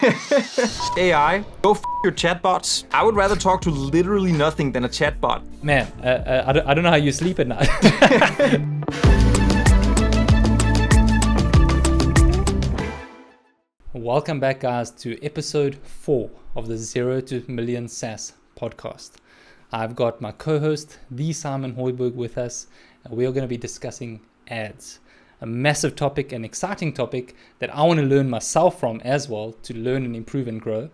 AI, go your chatbots. I would rather talk to literally nothing than a chatbot. Man, I don't know how you sleep at night. Welcome back, guys, to episode 4 of the 0 to Million SaaS podcast. I've got my co-host, the Simon Hoiberg, with us, and we are going to be discussing ads. A massive topic, an exciting topic that I want to learn myself from as well, to learn and improve and grow.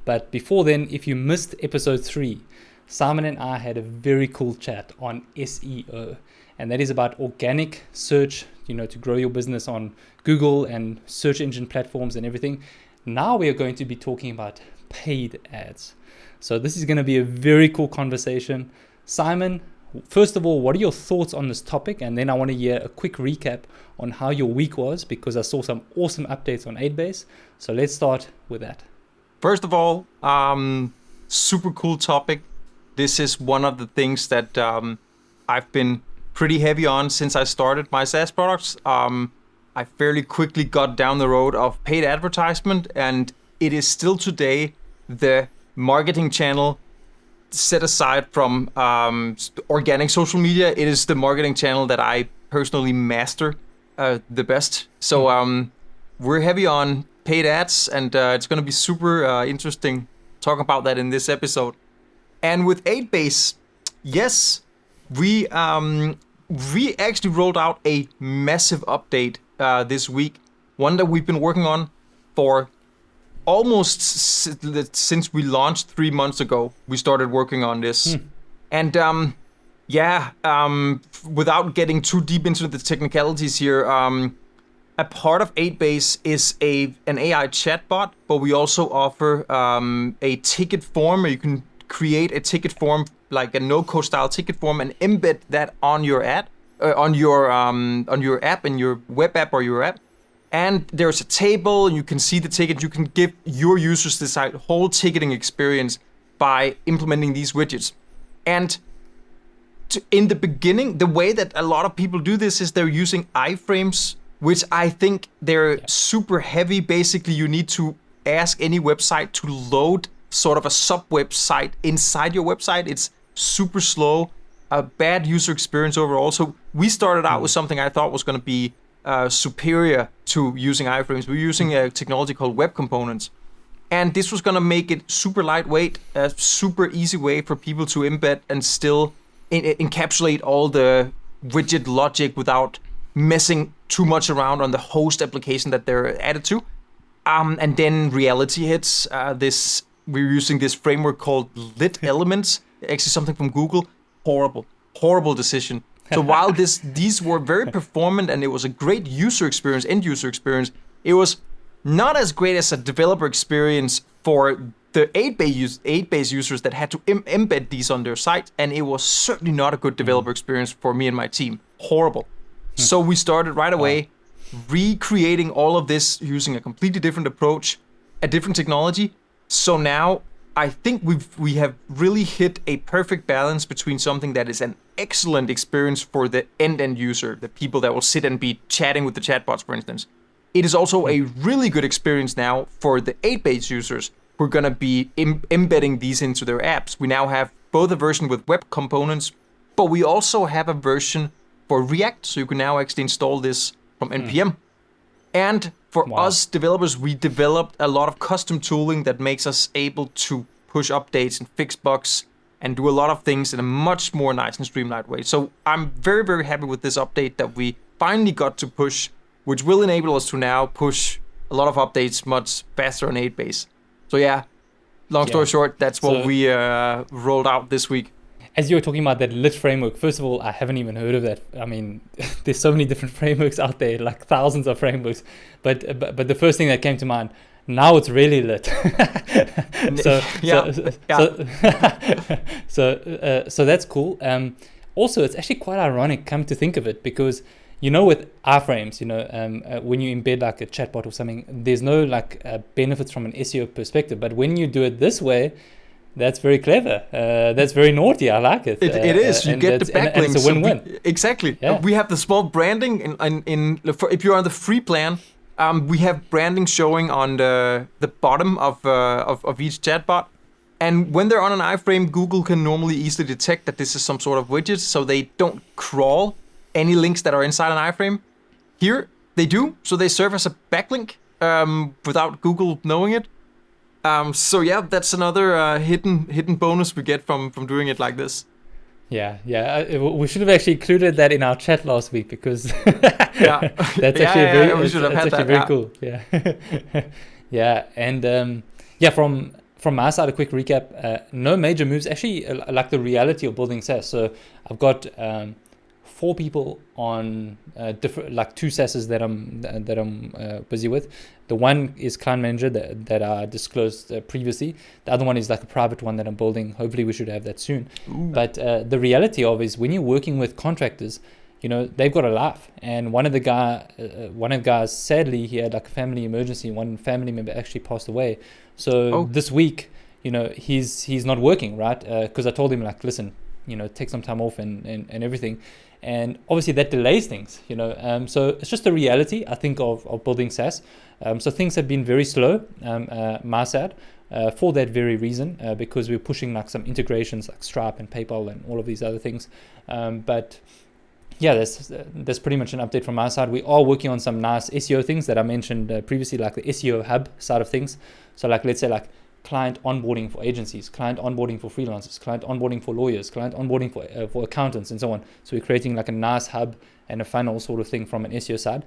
But before then, if you missed episode 3, Simon and I had a very cool chat on SEO, and that is about organic search, to grow your business on Google and search engine platforms and everything. Now we are going to be talking about paid ads. So this is going to be a very cool conversation. Simon, first of all, what are your thoughts on this topic? And then I want to hear a quick recap on how your week was, because I saw some awesome updates on Adbase. So let's start with that. First of all, super cool topic. This is one of the things that I've been pretty heavy on since I started my SaaS products. I fairly quickly got down the road of paid advertisement, and it is still today the marketing channel set aside from organic social media. It is the marketing channel that I personally master the best. So we're heavy on paid ads, and it's going to be super interesting talking about that in this episode. And with Adbase, yes, we actually rolled out a massive update this week, one that we've been working on for almost since we launched 3 months ago. We started working on this. And without getting too deep into the technicalities here, a part of Adbase is an AI chatbot, but we also offer a ticket form where you can create a ticket form, like a no-code style ticket form, and embed that on your app, in your web app or your app. And there's a table, and you can see the ticket. You can give your users this whole ticketing experience by implementing these widgets. And in the beginning, the way that a lot of people do this is they're using iframes, which I think they're super heavy. Basically, you need to ask any website to load sort of a sub-website inside your website. It's super slow, a bad user experience overall. So we started out with something I thought was going to be superior to using iframes. We're using a technology called web components. And this was going to make it super lightweight, a super easy way for people to embed and still encapsulate all the widget logic without messing too much around on the host application that they're added to. And then reality hits. We're using this framework called Lit Elements, actually something from Google. Horrible decision. So while these were very performant and it was a great user experience, end user experience, it was not as great as a developer experience for the Adbase users that had to embed these on their site, and it was certainly not a good developer experience for me and my team. Horrible. So we started right away recreating all of this using a completely different approach, a different technology. So now I think we have really hit a perfect balance between something that is an excellent experience for the end user, the people that will sit and be chatting with the chatbots, for instance. It is also a really good experience now for the Adbase users who are going to be embedding these into their apps. We now have both a version with web components, but we also have a version for React, so you can now actually install this from NPM. And for us developers, we developed a lot of custom tooling that makes us able to push updates and fix bugs and do a lot of things in a much more nice and streamlined way. So I'm very, very happy with this update that we finally got to push, which will enable us to now push a lot of updates much faster on Adbase. So long story short, that's what we rolled out this week. As you were talking about that lit framework, first of all, I haven't even heard of that. I mean, there's so many different frameworks out there, like thousands of frameworks. But the first thing that came to mind, now it's really lit. So that's cool. Also, it's actually quite ironic, come to think of it, because with iframes, when you embed like a chatbot or something, there's no benefits from an SEO perspective. But when you do it this way, that's very clever. That's very naughty. I like it. It is. You get the backlinks. And it's a win-win. Exactly. Yeah. We have the small branding. If you're on the free plan, We have branding showing on the bottom of each chatbot. And when they're on an iframe, Google can normally easily detect that this is some sort of widget, so they don't crawl any links that are inside an iframe. Here, they do, so they serve as a backlink without Google knowing it. So yeah, that's another hidden bonus we get from doing it like this. Yeah. We should have actually included that in our chat last week because Yeah, that's actually we should have had that. Very cool. Yeah, yeah, and from my side, a quick recap. No major moves. Actually, like the reality of building SaaS. So I've got 4 people on different, like 2 SaaSes that I'm busy with. The one is Client Manager that I disclosed previously. The other one is like a private one that I'm building. Hopefully we should have that soon. Ooh. But the reality of is when you're working with contractors, they've got a life. And one of the guys, sadly, he had like a family emergency. One family member actually passed away. So this week, he's not working, right? Because I told him like, listen, take some time off and everything. And obviously that delays things, so it's just the reality, I think, of building SaaS. So things have been very slow, my side, for that very reason, because we're pushing like some integrations like Stripe and PayPal and all of these other things. But yeah, that's pretty much an update from my side. We are working on some nice SEO things that I mentioned previously, like the SEO hub side of things. So like, let's say like client onboarding for agencies, client onboarding for freelancers, client onboarding for lawyers, client onboarding for accountants, and so on. So we're creating like a nice hub and a funnel sort of thing from an SEO side.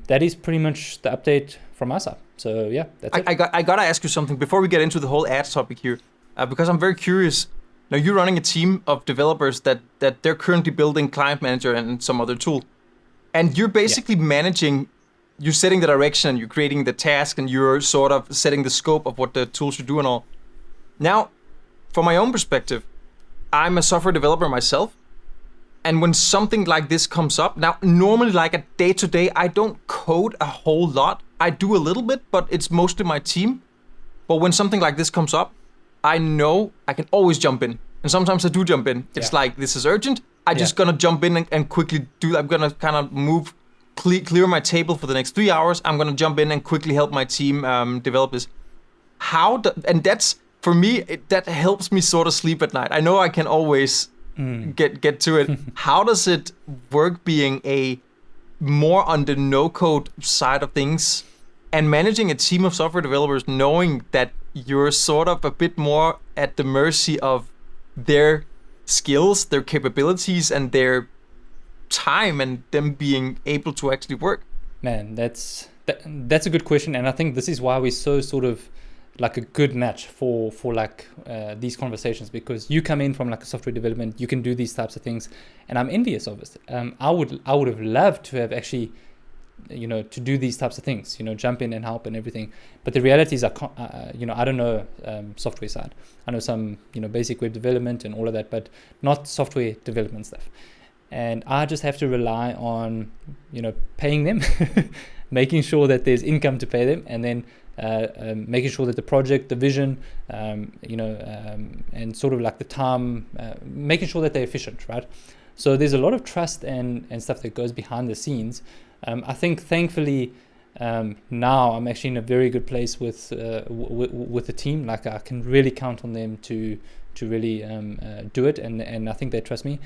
That is pretty much the update from our side. So yeah, that's it. I gotta ask you something before we get into the whole ads topic here, because I'm very curious. Now you're running a team of developers that they're currently building Client Manager and some other tool, and you're basically managing. You're setting the direction and you're creating the task and you're sort of setting the scope of what the tool should do and all. Now, from my own perspective, I'm a software developer myself. And when something like this comes up, now normally like a day-to-day, I don't code a whole lot. I do a little bit, but it's mostly my team. But when something like this comes up, I know I can always jump in. And sometimes I do jump in. It's like, this is urgent. I'm just gonna jump in and quickly do, I'm gonna kind of move, clear my table for the next 3 hours. I'm gonna jump in and quickly help my team develop this. And that's, for me, that helps me sort of sleep at night. I know I can always get to it. How does it work being a more on the no-code side of things and managing a team of software developers, knowing that you're sort of a bit more at the mercy of their skills, their capabilities, and their time, and them being able to actually work? Man, that's a good question, and I think this is why we're so sort of like a good match for like these conversations, because you come in from like a software development, you can do these types of things, and I'm envious of it. I would have loved to have actually, to do these types of things, jump in and help and everything. But the reality is, I don't know software side. I know some, basic web development and all of that, but not software development stuff. And I just have to rely on, paying them, making sure that there's income to pay them, and then making sure that the project, the vision, and sort of like the time, making sure that they're efficient, right? So there's a lot of trust and stuff that goes behind the scenes. I think thankfully now I'm actually in a very good place with the team. Like I can really count on them to really do it, and I think they trust me.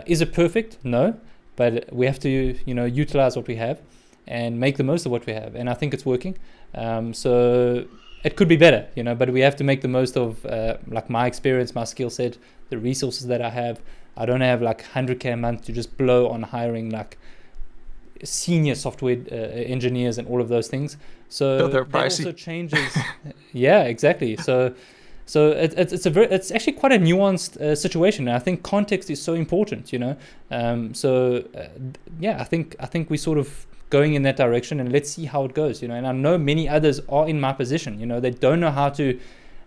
Is it perfect? No, but we have to utilize what we have and make the most of what we have, and I think it's working. So it could be better, but we have to make the most of like my experience, my skill set, the resources that I have. I don't have like 100K a month to just blow on hiring like senior software engineers and all of those things. So that also changes. Yeah, exactly. So it's actually quite a nuanced situation, and I think context is so important. I think we sort of going in that direction, and let's see how it goes. And I know many others are in my position. They don't know how to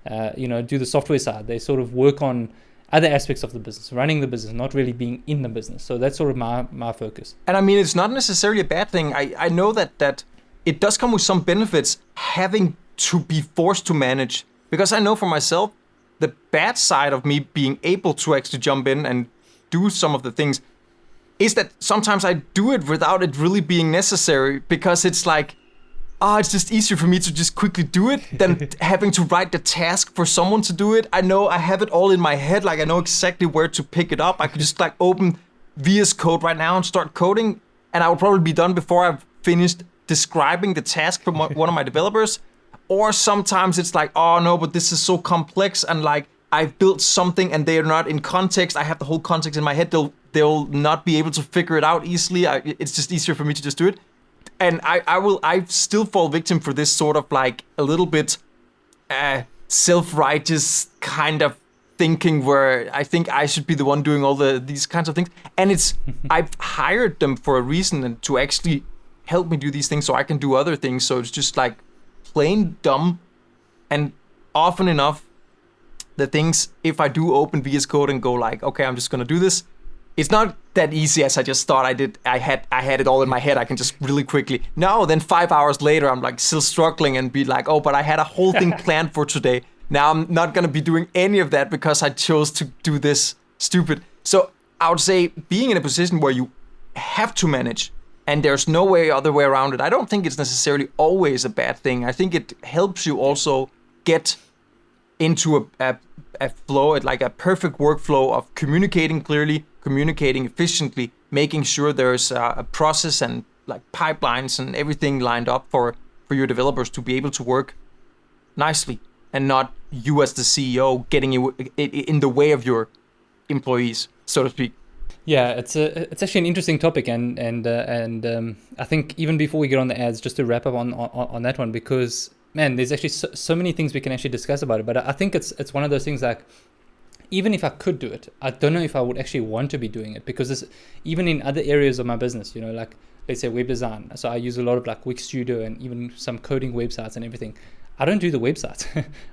do the software side. They sort of work on other aspects of the business, running the business, not really being in the business. So that's sort of my focus. And I mean, it's not necessarily a bad thing. I know that it does come with some benefits having to be forced to manage, because I know for myself, the bad side of me being able to actually jump in and do some of the things is that sometimes I do it without it really being necessary, because it's like, it's just easier for me to just quickly do it than having to write the task for someone to do it. I know I have it all in my head. Like I know exactly where to pick it up. I could just like open VS Code right now and start coding, and I would probably be done before I've finished describing the task from one of my developers. Or sometimes it's like, oh no, but this is so complex, and like I've built something and they're not in context. I have the whole context in my head. They'll not be able to figure it out easily. It's just easier for me to just do it. And I still fall victim for this sort of like a little bit self-righteous kind of thinking where I think I should be the one doing all these kinds of things. And I've hired them for a reason and to actually help me do these things so I can do other things. So it's just like plain dumb. And often enough, the things, if I do open VS Code and go like, okay, I'm just going to do this, it's not that easy as I just thought I did. I had it all in my head. I can just really quickly. No, then 5 hours later, I'm like still struggling and be like, oh, but I had a whole thing planned for today. Now I'm not going to be doing any of that because I chose to do this stupid. So I would say being in a position where you have to manage and there's no other way around it, I don't think it's necessarily always a bad thing. I think it helps you also get into a flow, like a perfect workflow of communicating clearly, communicating efficiently, making sure there's a process and like pipelines and everything lined up for your developers to be able to work nicely, and not you as the CEO getting you in the way of your employees, so to speak. Yeah, it's actually an interesting topic, and I think even before we get on the ads, just to wrap up on that one, because man, there's actually so many things we can actually discuss about it. But I think it's one of those things like, even if I could do it, I don't know if I would actually want to be doing it, because even in other areas of my business, like let's say web design. So I use a lot of like Wix Studio and even some coding websites and everything. I don't do the websites.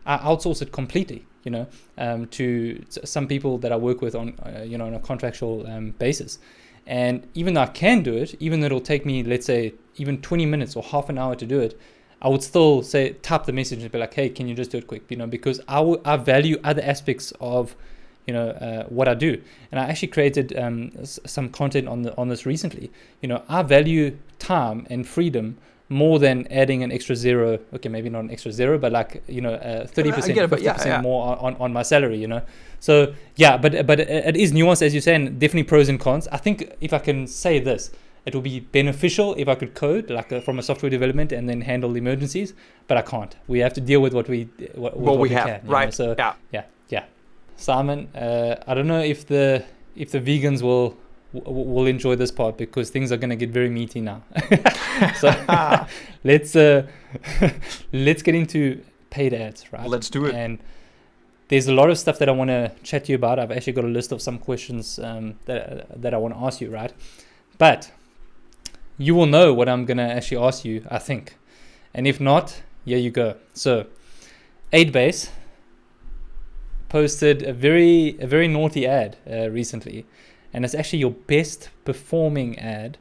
I outsource it completely, to some people that I work with on, on a contractual basis. And even though I can do it, even though it'll take me, let's say, even 20 minutes or half an hour to do it, I would still type the message and be like, hey, can you just do it quick? Because I value other aspects of, what I do. And I actually created some content on this recently. I value time and freedom more than adding an extra zero. Okay, maybe not an extra zero, but like 30%, 50% more on my salary. So yeah, but it is nuanced, as you're saying. Definitely pros and cons. I think if I can say this, it will be beneficial if I could code like from a software development and then handle emergencies, but I can't. We have to deal with what we have, can, right? So yeah. Simon, I don't know if the vegans will enjoy this part, because things are going to get very meaty now. So let's get into paid ads, right? Let's do it. And there's a lot of stuff that I want to chat to you about. I've actually got a list of some questions that I want to ask you, right? But you will know what I'm going to actually ask you, I think. And if not, here you go. So 8base posted a very naughty ad recently, and it's actually your best performing ad,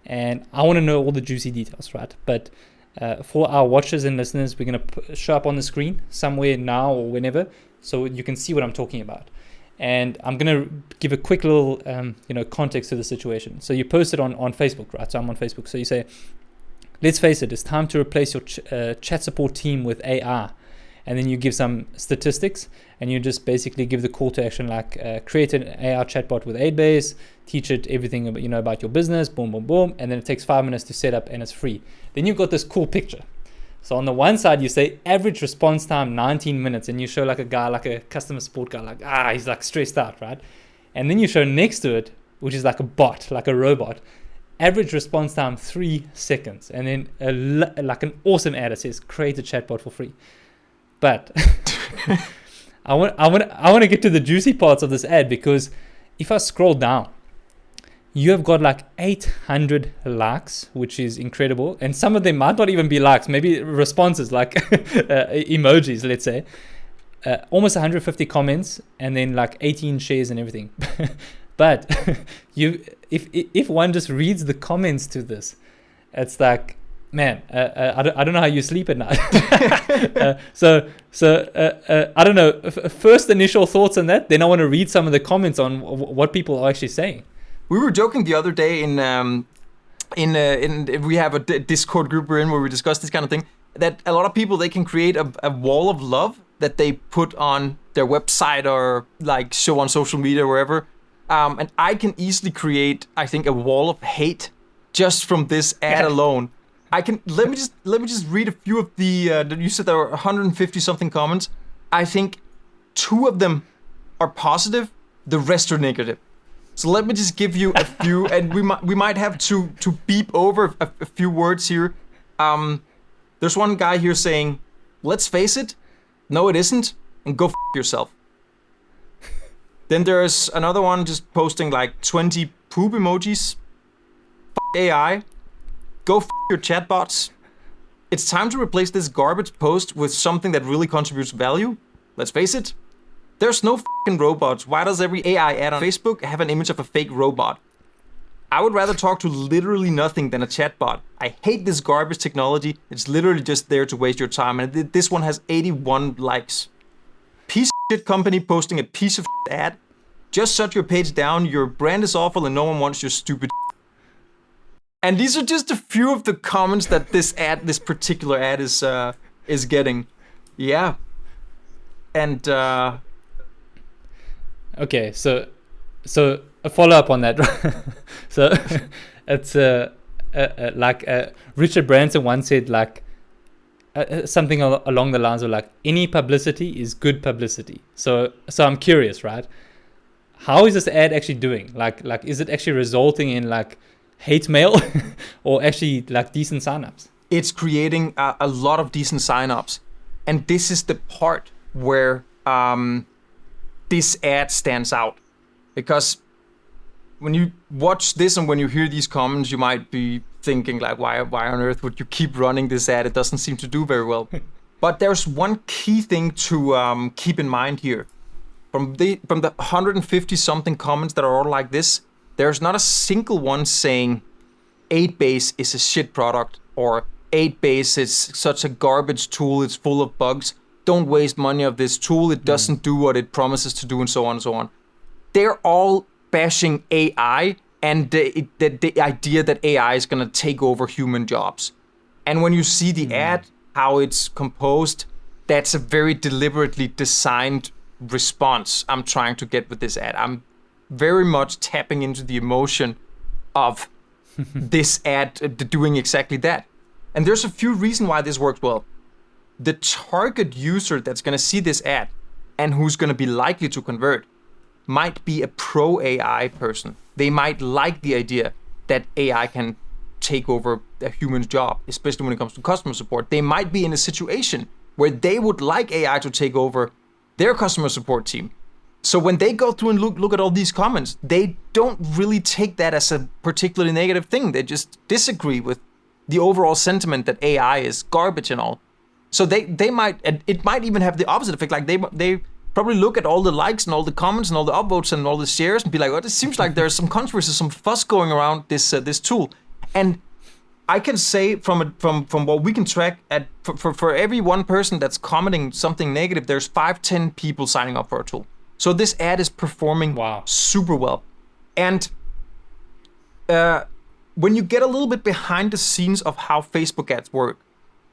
and I want to know all the juicy details, right? But for our watchers and listeners, we're going to show up on the screen somewhere now or whenever, so you can see what I'm talking about. And I'm going to give a quick little context to the situation. So you posted on Facebook, right? So I'm on Facebook. So you say, let's face it, it's time to replace your chat support team with AI. And then you give some statistics, and you just basically give the call to action, like create an AI chatbot with 8base, teach it everything about your business, boom, boom, boom. And then it takes 5 minutes to set up, and it's free. Then you've got this cool picture. So on the one side, you say average response time 19 minutes, and you show like a guy, like a customer support guy, he's like stressed out, right? And then you show next to it, which is like a bot, like a robot, average response time 3 seconds, and then like an awesome ad that says create a chatbot for free. But I want to get to the juicy parts of this ad, because if I scroll down, you have got like 800 likes, which is incredible. And some of them might not even be likes, maybe responses, like emojis, let's say. Almost 150 comments, and then like 18 shares and everything. But if one just reads the comments to this, it's like, man, I don't know how you sleep at night. So I don't know. First initial thoughts on that. Then I want to read some of the comments on what people are actually saying. We were joking the other day in we have a Discord group we're in where we discuss this kind of thing, that a lot of people, they can create a wall of love that they put on their website or like show on social media or wherever. And I can easily create, I think, a wall of hate just from this ad alone. Let me just read a few of the. You said there were 150 something comments. I think 2 of them are positive. The rest are negative. So let me just give you a few, and we might have to beep over a few words here. There's one guy here saying, "Let's face it, no, it isn't, and go f yourself." Then there's another one just posting like 20 poop emojis. F AI. Go f your chatbots. It's time to replace this garbage post with something that really contributes value. Let's face it, there's no f***ing robots. Why does every AI ad on Facebook have an image of a fake robot? I would rather talk to literally nothing than a chatbot. I hate this garbage technology. It's literally just there to waste your time. And this one has 81 likes. Piece of shit company posting a piece of shit ad. Just shut your page down. Your brand is awful and no one wants your stupid shit. And these are just a few of the comments that this particular ad is getting. Yeah. And okay, so a follow up on that. So it's like Richard Branson once said like something along the lines of like any publicity is good publicity. So I'm curious, right? How is this ad actually doing? Like is it actually resulting in like hate mail or actually like decent signups? It's creating a lot of decent signups, and this is the part where this ad stands out, because when you watch this and when you hear these comments, you might be thinking like, why on earth would you keep running this ad? It doesn't seem to do very well. But there's one key thing to keep in mind here. From the 150 something comments that are all like this, there's not a single one saying 8base is a shit product, or 8base is such a garbage tool, it's full of bugs. Don't waste money of this tool, it doesn't do what it promises to do, and so on and so on. They're all bashing AI and the idea that AI is going to take over human jobs. And when you see the ad, how it's composed, that's a very deliberately designed response I'm trying to get with this ad. I'm very much tapping into the emotion of this ad doing exactly that. And there's a few reasons why this works well. The target user that's going to see this ad and who's going to be likely to convert might be a pro AI person. They might like the idea that AI can take over a human's job, especially when it comes to customer support. They might be in a situation where they would like AI to take over their customer support team. So when they go through and look at all these comments, they don't really take that as a particularly negative thing. They just disagree with the overall sentiment that AI is garbage and all. So they might, and it might even have the opposite effect. Like they probably look at all the likes and all the comments and all the upvotes and all the shares and be like, oh, this seems like there's some controversy, some fuss going around this tool. And I can say from what we can track, for every one person that's commenting something negative, there's 5-10 people signing up for our tool. So this ad is performing super well. And when you get a little bit behind the scenes of how Facebook ads work,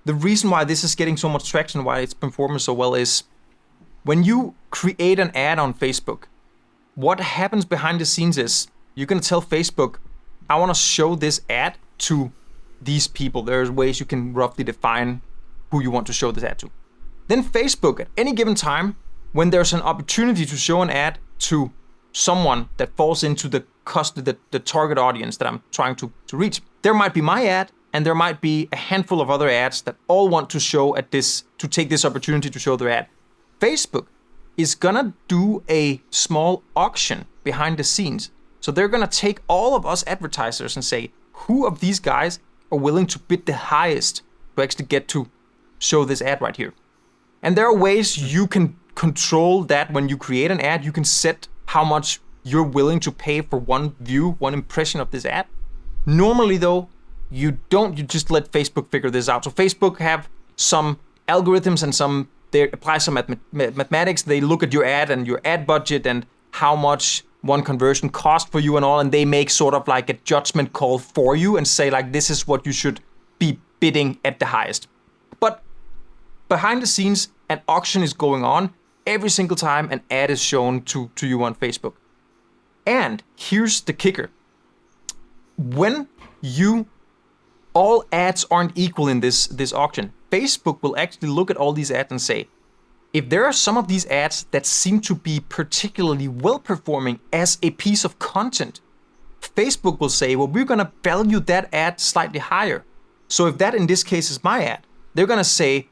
the reason why this is getting so much traction, why it's performing so well, is when you create an ad on Facebook, what happens behind the scenes is you're going to tell Facebook, I want to show this ad to these people. There's ways you can roughly define who you want to show this ad to. Then Facebook, at any given time, when there's an opportunity to show an ad to someone that falls into the target audience that I'm trying to reach, there might be my ad, and there might be a handful of other ads that all want to show at this, to take this opportunity to show their ad. Facebook is gonna do a small auction behind the scenes. So they're gonna take all of us advertisers and say, who of these guys are willing to bid the highest to actually get to show this ad right here? And there are ways you can control that. When you create an ad, you can set how much you're willing to pay for one view, one impression of this ad. Normally though, you just let Facebook figure this out. So Facebook have some algorithms and they apply some mathematics. They look at your ad and your ad budget and how much one conversion cost for you and all, and they make sort of like a judgment call for you and say like, this is what you should be bidding at the highest. But behind the scenes, an auction is going on every single time an ad is shown to you on Facebook. And here's the kicker. When all ads aren't equal in this auction, Facebook will actually look at all these ads and say, if there are some of these ads that seem to be particularly well performing as a piece of content, Facebook will say, well, we're going to value that ad slightly higher. So if that in this case is my ad, they're going to say,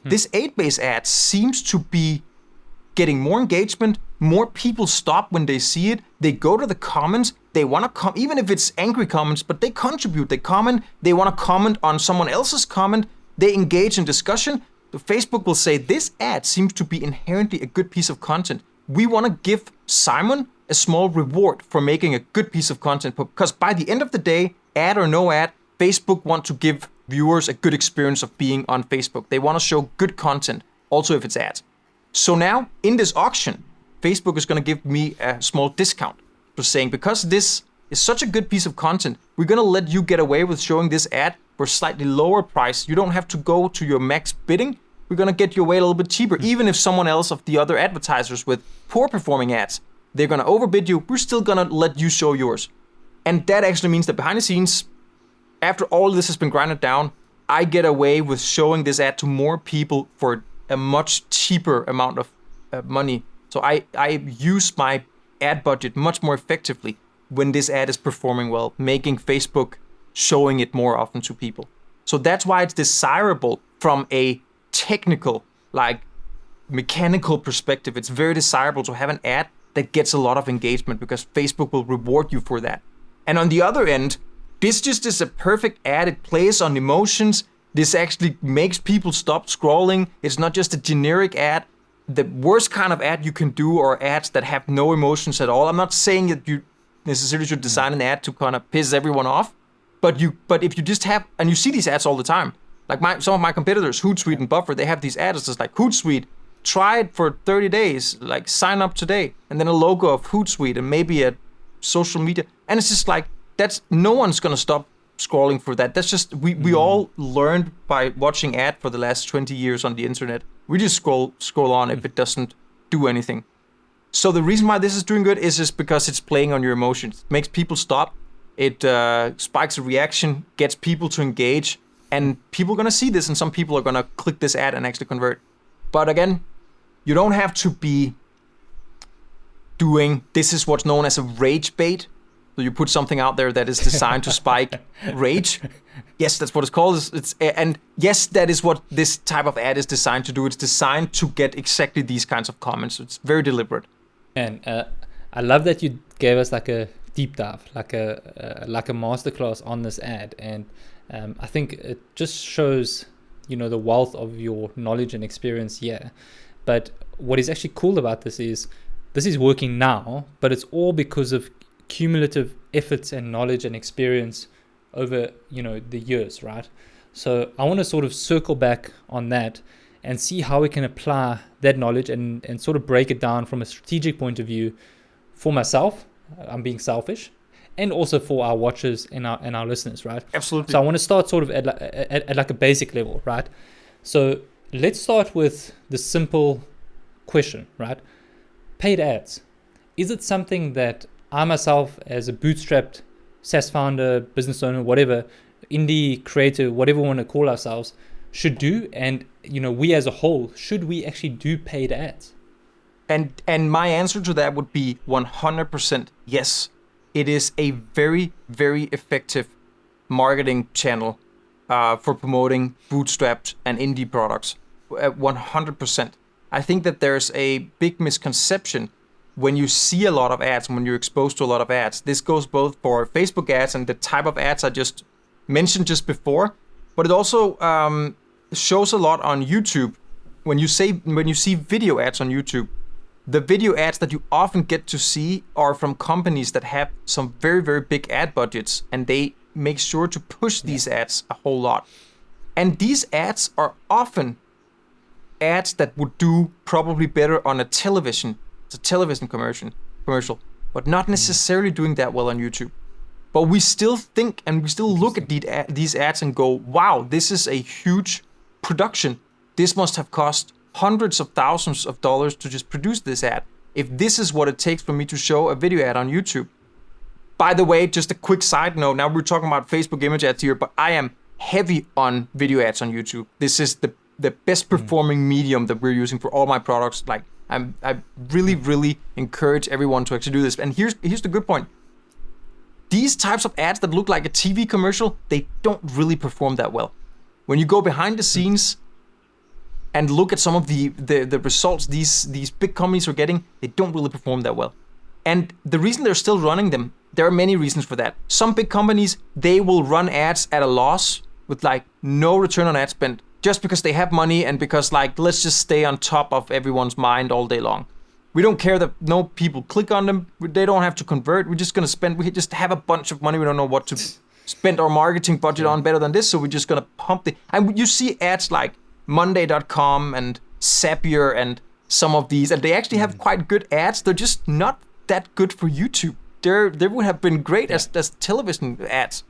this 8-base ad seems to be getting more engagement, more people stop when they see it, they go to the comments, they want to even if it's angry comments, but they contribute, they comment, they want to comment on someone else's comment, they engage in discussion. Facebook will say, this ad seems to be inherently a good piece of content. We want to give Simon a small reward for making a good piece of content, because by the end of the day, ad or no ad, Facebook want to give viewers a good experience of being on Facebook. They want to show good content, also if it's ads. So now, in this auction, Facebook is going to give me a small discount for saying, because this is such a good piece of content, we're going to let you get away with showing this ad for a slightly lower price. You don't have to go to your max bidding. We're going to get you away a little bit cheaper. Even if someone else of the other advertisers with poor performing ads, they're going to overbid you, we're still going to let you show yours. And that actually means that behind the scenes, after all this has been grinded down, I get away with showing this ad to more people for a much cheaper amount of money. So I use my ad budget much more effectively when this ad is performing well, making Facebook showing it more often to people. So that's why it's desirable from a technical, like mechanical perspective. It's very desirable to have an ad that gets a lot of engagement because Facebook will reward you for that. And on the other end, this just is a perfect ad. It plays on emotions. This actually makes people stop scrolling. It's not just a generic ad. The worst kind of ad you can do are ads that have no emotions at all. I'm not saying that you necessarily should design an ad to kind of piss everyone off, but if you just have, and you see these ads all the time, like some of my competitors, Hootsuite and Buffer, they have these ads. It's just like, Hootsuite, try it for 30 days, like sign up today, and then a logo of Hootsuite and maybe a social media. And it's just like, that's, no one's gonna stop scrolling for that. That's just, we all learned by watching ad for the last 20 years on the internet. We just scroll on if it doesn't do anything. So the reason why this is doing good is just because it's playing on your emotions. It makes people stop. It spikes a reaction, gets people to engage, and people are going to see this, and some people are going to click this ad and actually convert. But again, you don't have to be doing, this is what's known as a rage bait. So you put something out there that is designed to spike rage. Yes, that's what it's called. And yes, that is what this type of ad is designed to do. It's designed to get exactly these kinds of comments. It's very deliberate. And I love that you gave us like a deep dive, like a masterclass on this ad. And I think it just shows, the wealth of your knowledge and experience here. But what is actually cool about this is working now, but it's all because of cumulative efforts and knowledge and experience over the years, right? So I want to sort of circle back on that and see how we can apply that knowledge and sort of break it down from a strategic point of view for myself. I'm being selfish, and also for our watchers and our listeners, right? Absolutely. So I want to start sort of at like a basic level, right? So let's start with the simple question, right? Paid ads. Is it something that I myself, as a bootstrapped SaaS founder, business owner, whatever, indie creator, whatever we want to call ourselves, should do? And we as a whole, should we actually do paid ads? And my answer to that would be 100% yes. It is a very, very effective marketing channel for promoting bootstrapped and indie products. 100%. I think that there's a big misconception when you see a lot of ads, when you're exposed to a lot of ads. This goes both for Facebook ads and the type of ads I just mentioned just before, but it also shows a lot on YouTube. When you see video ads on YouTube, the video ads that you often get to see are from companies that have some very, very big ad budgets, and they make sure to push these ads a whole lot. And these ads are often ads that would do probably better on a television. It's a television commercial. but not necessarily doing that well on YouTube. But we still think and we still look at these ads and go, wow, this is a huge production. This must have cost hundreds of thousands of dollars to just produce this ad. If this is what it takes for me to show a video ad on YouTube. By the way, just a quick side note, now we're talking about Facebook image ads here, but I am heavy on video ads on YouTube. This is the best performing medium that we're using for all my products. Like I really encourage everyone to actually do this. And here's the good point. These types of ads that look like a TV commercial, they don't really perform that well. When you go behind the scenes and look at some of the results these big companies are getting, they don't really perform that well. And the reason they're still running them, there are many reasons for that. Some big companies, they will run ads at a loss with like no return on ad spend just because they have money and because like, let's just stay on top of everyone's mind all day long. We don't care that no people click on them. They don't have to convert. We're just going to spend, we just have a bunch of money. We don't know what to spend our marketing budget on better than this. So we're just going to pump and you see ads like Monday.com and Zapier and some of these, and they actually have quite good ads. They're just not that good for YouTube. They would have been great as television ads.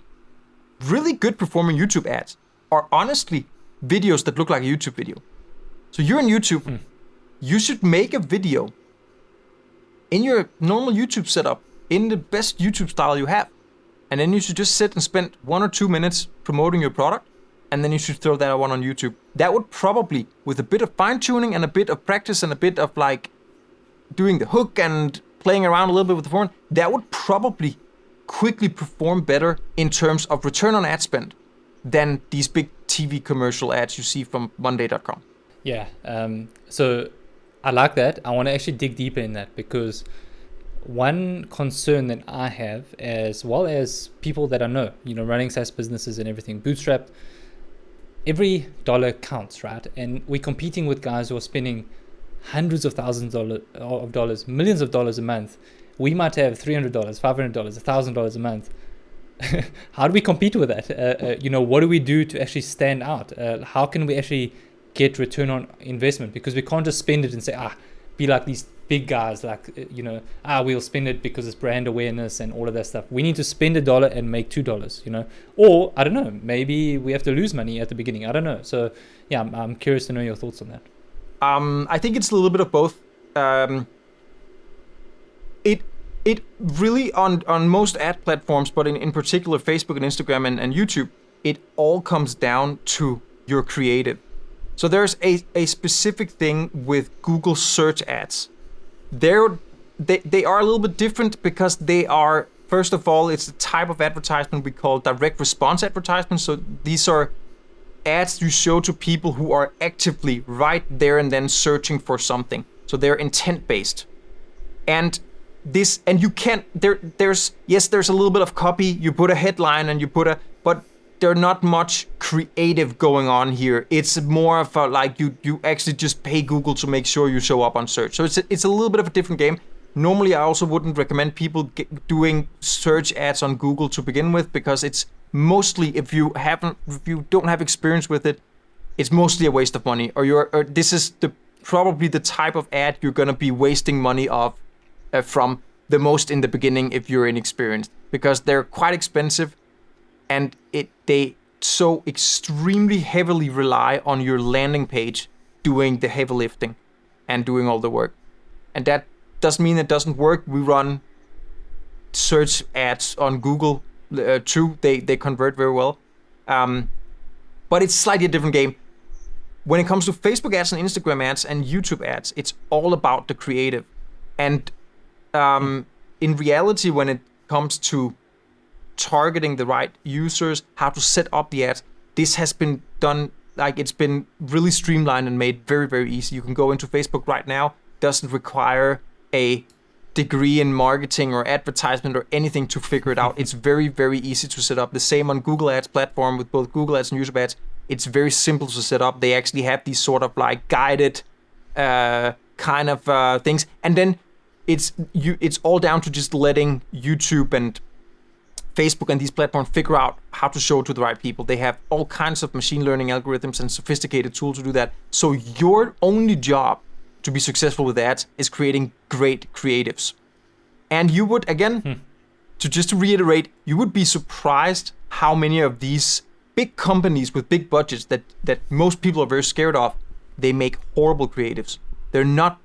Really good performing YouTube ads are honestly videos that look like a YouTube video. So you're on YouTube, you should make a video in your normal YouTube setup, in the best YouTube style you have. And then you should just sit and spend 1 or 2 minutes promoting your product. And then you should throw that one on YouTube. That would probably, with a bit of fine tuning and a bit of practice and a bit of like doing the hook and playing around a little bit with the form, that would probably quickly perform better in terms of return on ad spend than these big TV commercial ads you see from Monday.com. Yeah, so I like that. I want to actually dig deeper in that because one concern that I have, as well as people that I know, running SaaS businesses and everything, bootstrapped, every dollar counts, right? And we're competing with guys who are spending hundreds of thousands of dollars, millions of dollars a month. We might have $300, $500, $1,000 a month. How do we compete with that? What do we do to actually stand out? How can we actually get return on investment? Because we can't just spend it and say, be like these big guys, like, we'll spend it because it's brand awareness and all of that stuff. We need to spend $1 and make $2, or I don't know, maybe we have to lose money at the beginning. I don't know. So yeah, I'm curious to know your thoughts on that. I think it's a little bit of both. It really on most ad platforms, but in particular Facebook and Instagram and YouTube, it all comes down to your creative. So there's a specific thing with Google search ads. They are a little bit different because they are, first of all, it's a type of advertisement we call direct response advertisements. So these are ads you show to people who are actively right there and then searching for something. So they're intent based. And you can't, there's a little bit of copy. You put a headline and but there's not much creative going on here. It's more of a, like you actually just pay Google to make sure you show up on search. So it's a little bit of a different game. Normally, I also wouldn't recommend people doing search ads on Google to begin with, because it's mostly, if you don't have experience with it, it's mostly a waste of money. Or this is probably the type of ad you're gonna be wasting money from the most in the beginning if you're inexperienced, because they're quite expensive. And they so extremely heavily rely on your landing page doing the heavy lifting and doing all the work. And that doesn't mean it doesn't work. We run search ads on Google too. They convert very well. But it's slightly a different game. When it comes to Facebook ads and Instagram ads and YouTube ads, it's all about the creative. And in reality, when it comes to targeting the right users, how to set up the ads, this has been done, like it's been really streamlined and made very, very easy. You can go into Facebook right now. Doesn't require a degree in marketing or advertisement or anything to figure it out. It's very, very easy to set up. The same on Google Ads platform with both Google Ads and YouTube Ads. It's very simple to set up. They actually have these sort of like guided kind of things. And then it's all down to just letting YouTube and Facebook and these platforms figure out how to show it to the right people. They have all kinds of machine learning algorithms and sophisticated tools to do that. So your only job to be successful with ads is creating great creatives. And you would, again, to reiterate, you would be surprised how many of these big companies with big budgets that most people are very scared of, they make horrible creatives. They're not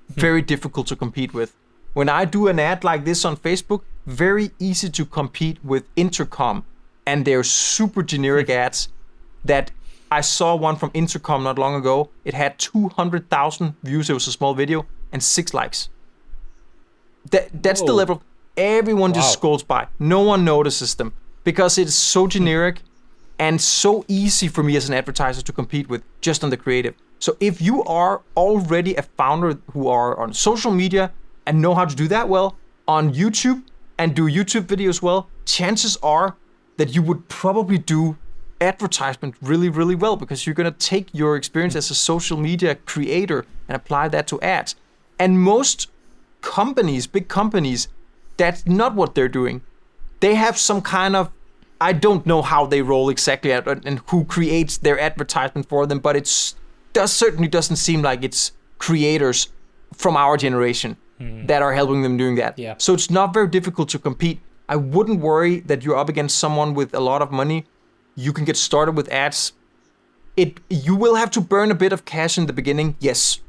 very difficult to compete with. When I do an ad like this on Facebook, very easy to compete with Intercom, and they're super generic ads that I saw one from Intercom not long ago. It had 200,000 views. It was a small video and 6 likes. That's the level. Everyone just scrolls by. No one notices them because it's so generic and so easy for me as an advertiser to compete with just on the creative. So if you are already a founder who are on social media and know how to do that well, on YouTube and do YouTube videos well, chances are that you would probably do advertisement really, really well, because you're going to take your experience as a social media creator and apply that to ads. And most companies, big companies, that's not what they're doing. They have some kind of, I don't know how they roll exactly and who creates their advertisement for them, but certainly doesn't seem like it's creators from our generation that are helping them doing that. Yeah. So it's not very difficult to compete. I wouldn't worry that you're up against someone with a lot of money. You can get started with ads. You will have to burn a bit of cash in the beginning, yes.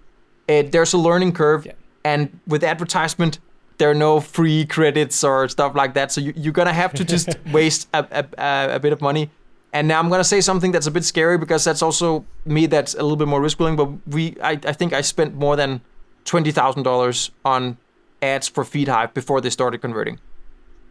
There's a learning curve, and with advertisement, there are no free credits or stuff like that. So you're gonna have to just waste a bit of money. And now I'm gonna say something that's a bit scary, because that's also me that's a little bit more risk willing. But I think I spent more than $20,000 on ads for FeedHive before they started converting,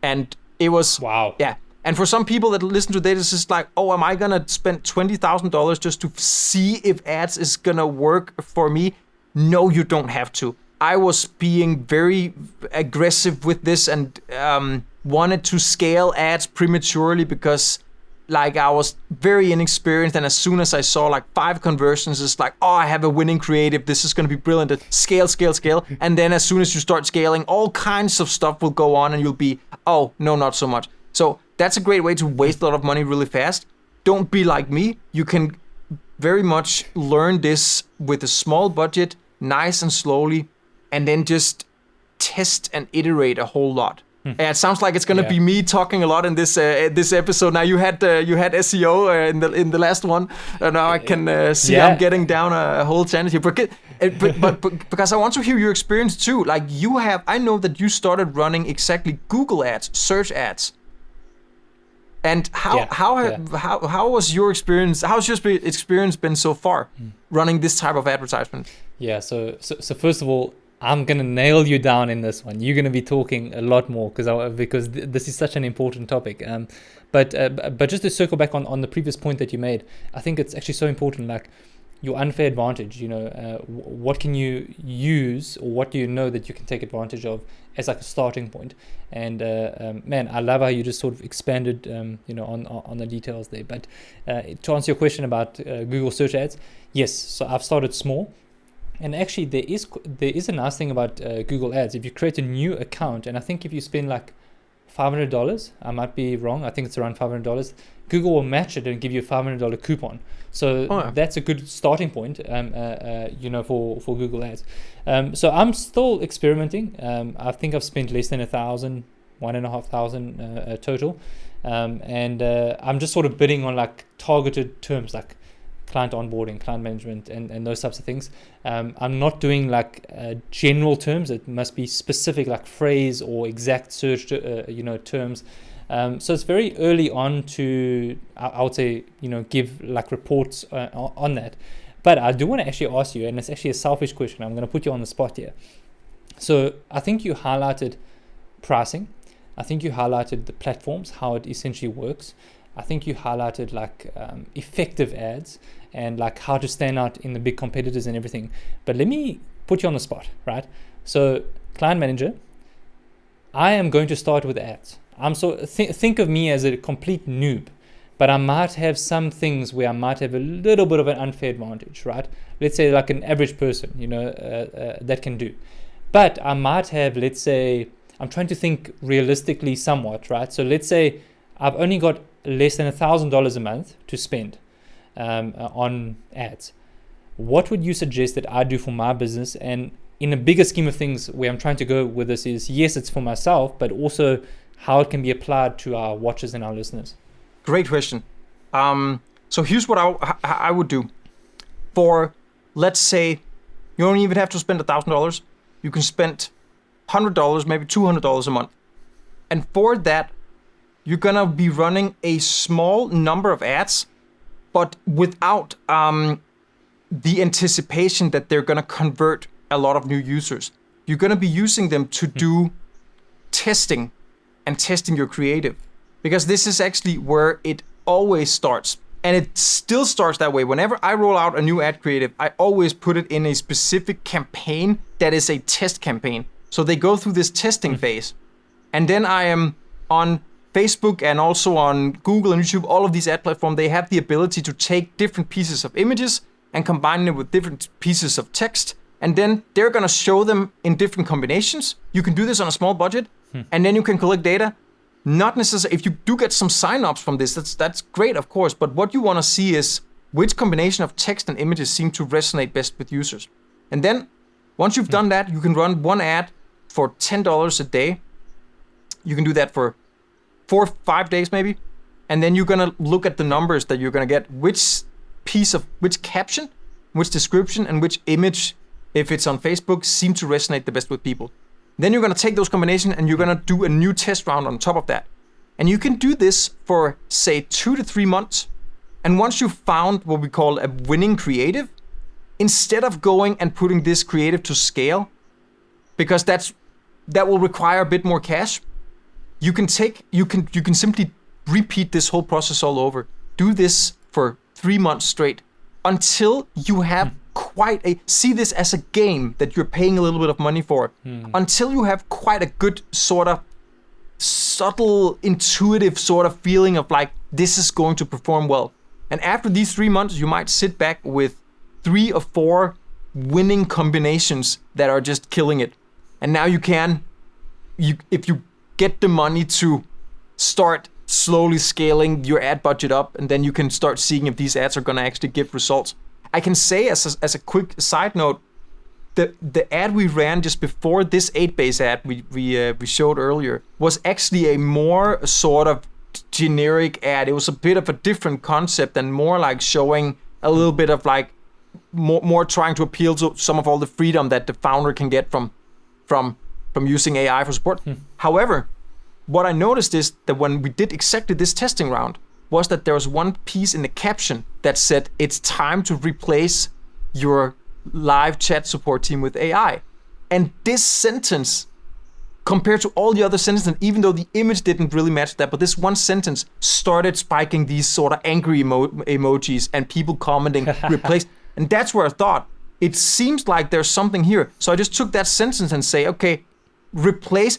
and it was yeah. And for some people that listen to this, it's like, oh, am I gonna spend $20,000 just to see if ads is gonna work for me? No, you don't have to. I was being very aggressive with this and wanted to scale ads prematurely because like I was very inexperienced, and as soon as I saw like 5 conversions, it's like, oh, I have a winning creative, this is going to be brilliant. Scale. And then as soon as you start scaling, all kinds of stuff will go on and you'll be, oh, no, not so much. So that's a great way to waste a lot of money really fast. Don't be like me. You can very much learn this with a small budget, nice and slowly, and then just test and iterate a whole lot. And it sounds like it's gonna be me talking a lot in this episode. Now you had SEO in the last one, and now I can see I'm getting down a whole tangent here. But because I want to hear your experience too. Like I know that you started running exactly Google ads, search ads. And how was your experience? How's your experience been so far running this type of advertisement? Yeah. So first of all, I'm gonna nail you down in this one. You're gonna be talking a lot more because this is such an important topic. But just to circle back on the previous point that you made, I think it's actually so important. Like your unfair advantage. What can you use, or what do you know that you can take advantage of as like a starting point? And man, I love how you just sort of expanded, on the details there. But to answer your question about Google search ads, yes. So I've started small. And actually, there is a nice thing about Google Ads. If you create a new account, and I think if you spend like $500, I might be wrong, I think it's around $500, Google will match it and give you a $500 coupon. So that's a good starting point, for Google Ads. So I'm still experimenting. I think I've spent less than $1,500 total, and I'm just sort of bidding on like targeted terms like client onboarding, client management, and those types of things. I'm not doing like general terms. It must be specific, like phrase or exact search, terms. So it's very early on to, I would say, give like reports on that. But I do want to actually ask you, and it's actually a selfish question. I'm going to put you on the spot here. So I think you highlighted pricing. I think you highlighted the platforms, how it essentially works. I think you highlighted like effective ads and like how to stand out in the big competitors and everything. But let me put you on the spot, right? So client manager, I am going to start with ads. Think of me as a complete noob, but I might have some things where I might have a little bit of an unfair advantage, right? Let's say like an average person, that can do. But I might have, let's say, I'm trying to think realistically somewhat, right? So let's say I've only got less than $1,000 a month to spend on ads. What would you suggest that I do for my business? And in a bigger scheme of things, where I'm trying to go with this is, yes, it's for myself, but also how it can be applied to our watchers and our listeners. Great question. So here's what I would do. For, let's say, you don't even have to spend $1,000. You can spend $100, maybe $200 a month. And for that, you're going to be running a small number of ads, but without the anticipation that they're going to convert a lot of new users. You're going to be using them to do testing and testing your creative, because this is actually where it always starts. And it still starts that way. Whenever I roll out a new ad creative, I always put it in a specific campaign that is a test campaign. So they go through this testing phase. And then I am on Facebook and also on Google and YouTube, all of these ad platforms, they have the ability to take different pieces of images and combine them with different pieces of text. And then they're going to show them in different combinations. You can do this on a small budget, and then you can collect data. Not necessarily, if you do get some sign-ups from this, that's great, of course. But what you want to see is which combination of text and images seem to resonate best with users. And then once you've done that, you can run one ad for $10 a day. You can do that for 4 or 5 days maybe. And then you're going to look at the numbers that you're going to get, which caption, which description, and which image, if it's on Facebook, seem to resonate the best with people. Then you're going to take those combinations and you're going to do a new test round on top of that. And you can do this for, say, 2 to 3 months. And once you've found what we call a winning creative, instead of going and putting this creative to scale, because that will require a bit more cash, you can simply repeat this whole process all over. Do this for 3 months straight until you have see this as a game that you're paying a little bit of money for, until you have quite a good sort of subtle, intuitive sort of feeling of like, this is going to perform well. And after these 3 months, you might sit back with 3 or 4 winning combinations that are just killing it. And now if you get the money to start slowly scaling your ad budget up, and then you can start seeing if these ads are going to actually give results. I can say as a quick side note, the ad we ran just before this 8-base ad we showed earlier was actually a more sort of generic ad. It was a bit of a different concept and more like showing a little bit of like more trying to appeal to some of all the freedom that the founder can get from using AI for support. However, what I noticed is that when we did exactly this testing round, was that there was one piece in the caption that said, it's time to replace your live chat support team with AI. And this sentence, compared to all the other sentences, even though the image didn't really match that, but this one sentence started spiking these sort of angry emojis and people commenting, replace. And that's where I thought, it seems like there's something here. So I just took that sentence and say, okay, replace,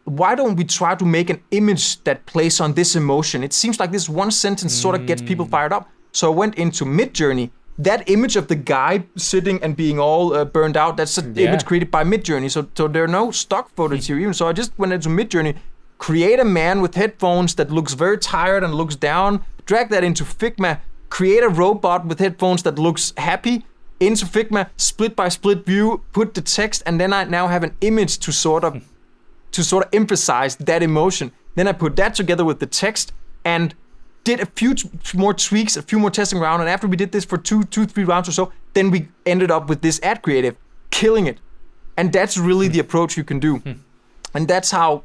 why don't we try to make an image that plays on this emotion? It seems like this one sentence sort of gets people fired up. So I went into Midjourney. That image of the guy sitting and being all burned out, that's an image created by Midjourney. So there are no stock footage here even. So I just went into Midjourney, create a man with headphones that looks very tired and looks down, drag that into Figma, create a robot with headphones that looks happy, into Figma, split by split view, put the text, and then I now have an image to sort of emphasize that emotion. Then I put that together with the text and did a few more tweaks, a few more testing rounds, and after we did this for 3 rounds or so, then we ended up with this ad creative, killing it. And that's really the approach you can do. And that's how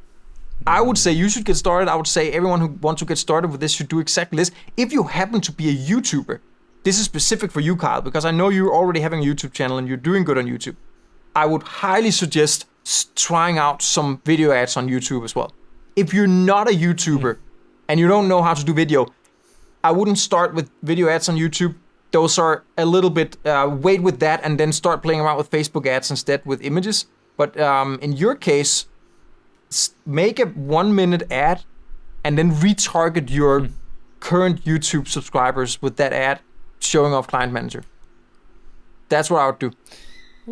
I would say you should get started. I would say everyone who wants to get started with this should do exactly this. If you happen to be a YouTuber, this is specific for you, Kyle, because I know you're already having a YouTube channel and you're doing good on YouTube. I would highly suggest trying out some video ads on YouTube as well. If you're not a YouTuber and you don't know how to do video, I wouldn't start with video ads on YouTube. Those are a little bit, wait with that and then start playing around with Facebook ads instead with images. But in your case, make a 1-minute ad and then retarget your current YouTube subscribers with that ad showing off Client Manager. That's what I would do.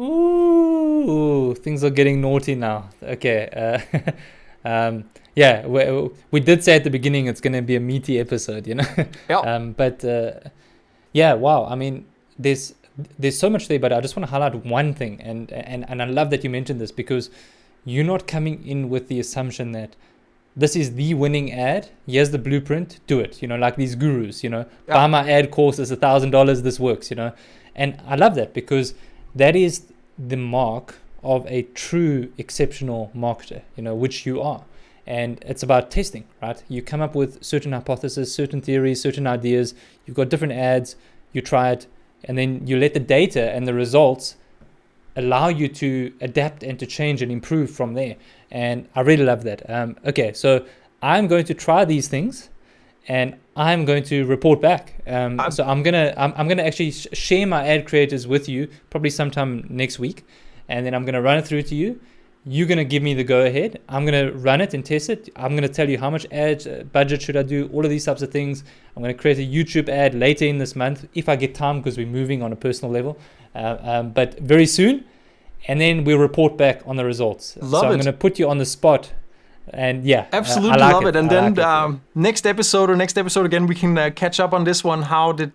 Ooh, things are getting naughty now. Okay. Yeah, we did say at the beginning it's going to be a meaty episode, you know. Yep. Yeah, wow. I mean, there's there's so much there, but I just want to highlight one thing, and I love that you mentioned this, because you're not coming in with the assumption that this is the winning ad. Here's the blueprint. Do it. Like these gurus. Buy my ad course. It's $1,000. This works. And I love that, because that is the mark of a true exceptional marketer. Which you are. And it's about testing, right? You come up with certain hypotheses, certain theories, certain ideas. You've got different ads. You try it, and then you let the data and the results allow you to adapt and to change and improve from there. And I really love that. Okay, so I'm going to try these things, and I'm going to report back. So I'm gonna actually share my ad creators with you probably sometime next week, and then I'm gonna run it through to you. You're gonna give me the go ahead. I'm gonna run it and test it. I'm gonna tell you how much ad budget should I do, all of these types of things. I'm gonna create a YouTube ad later in this month if I get time, because we're moving on a personal level. But very soon, and then we'll report back on the results. I'm going to put you on the spot, and absolutely love it. And then next episode again, we can catch up on this one. How did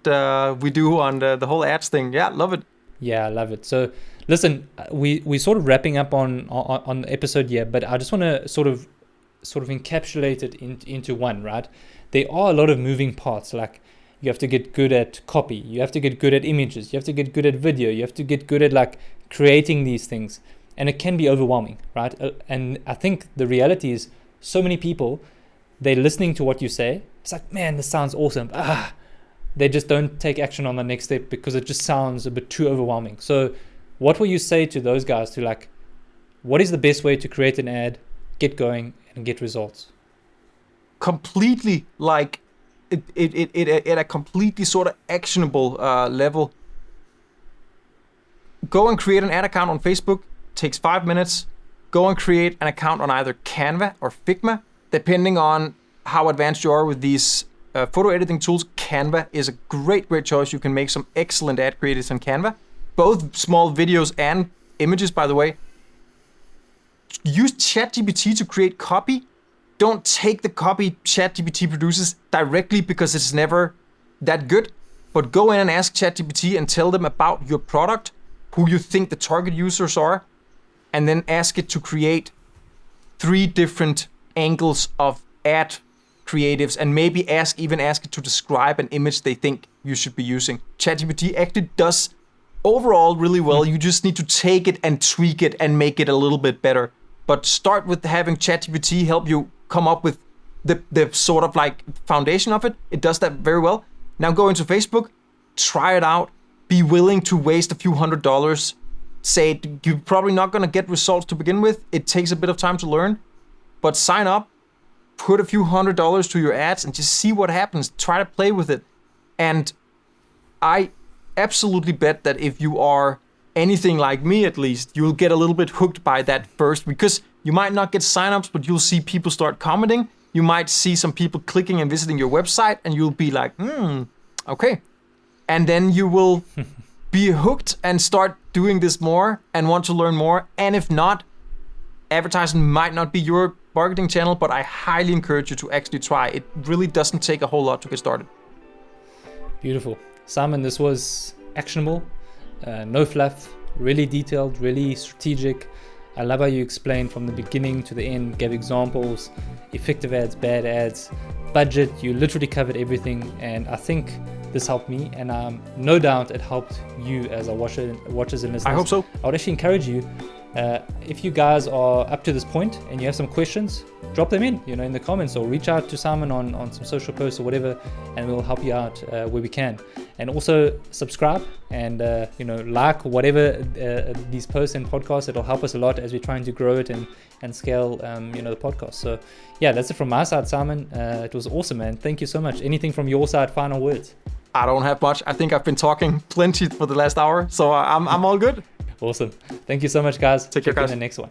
we do on the whole ads thing? Yeah, love it. Yeah, I love it. So listen, we sort of wrapping up on the episode here, but I just want to sort of encapsulate it into one, right? There are a lot of moving parts, like you have to get good at copy, you have to get good at images, you have to get good at video, you have to get good at like creating these things, and it can be overwhelming, right? And I think the reality is, so many people, they're listening to what you say, it's like, man, this sounds awesome, they just don't take action on the next step because it just sounds a bit too overwhelming. So what will you say to those guys, to like, what is the best way to create an ad, get going, and get results? Completely, like it at a completely sort of actionable level. Go and create an ad account on Facebook. Takes 5 minutes. Go and create an account on either Canva or Figma, depending on how advanced you are with these photo editing tools. Canva is a great choice. You can make some excellent ad creatives on Canva, both small videos and images, by the way. Use ChatGPT to create copy. Don't take the copy ChatGPT produces directly, because it's never that good. But go in and ask ChatGPT and tell them about your product, who you think the target users are, and then ask it to create 3 different angles of ad creatives, and maybe even ask it to describe an image they think you should be using. ChatGPT actually does overall really well. You just need to take it and tweak it and make it a little bit better. But start with having ChatGPT help you come up with the sort of like foundation of it. It does that very well. Now go into Facebook, try it out, be willing to waste a few $100. Say you're probably not going to get results to begin with. It takes a bit of time to learn, but sign up, put a few $100 to your ads, and just see what happens. Try to play with it. And I absolutely bet that if you are anything like me, at least, you'll get a little bit hooked by that first, because you might not get signups, but you'll see people start commenting. You might see some people clicking and visiting your website, and you'll be like, okay. And then you will be hooked and start doing this more and want to learn more. And if not, advertising might not be your marketing channel, but I highly encourage you to actually try. It really doesn't take a whole lot to get started. Beautiful. Simon, this was actionable, no fluff, really detailed, really strategic. I love how you explained from the beginning to the end, gave examples, effective ads, bad ads, budget. You literally covered everything, and I think this helped me, and no doubt it helped you as our watchers and listeners. I hope so. I would actually encourage you, if you guys are up to this point and you have some questions, drop them in the comments, or reach out to Simon on some social posts or whatever, and we'll help you out where we can. And also subscribe and like whatever these posts and podcasts. It'll help us a lot as we're trying to grow it and scale the podcast. So yeah, that's it from my side, Simon. It was awesome, man. Thank you so much. Anything from your side, final words? I don't have much. I think I've been talking plenty for the last hour, so I'm all good. Awesome. Thank you so much, guys. Take care, guys. In the next one.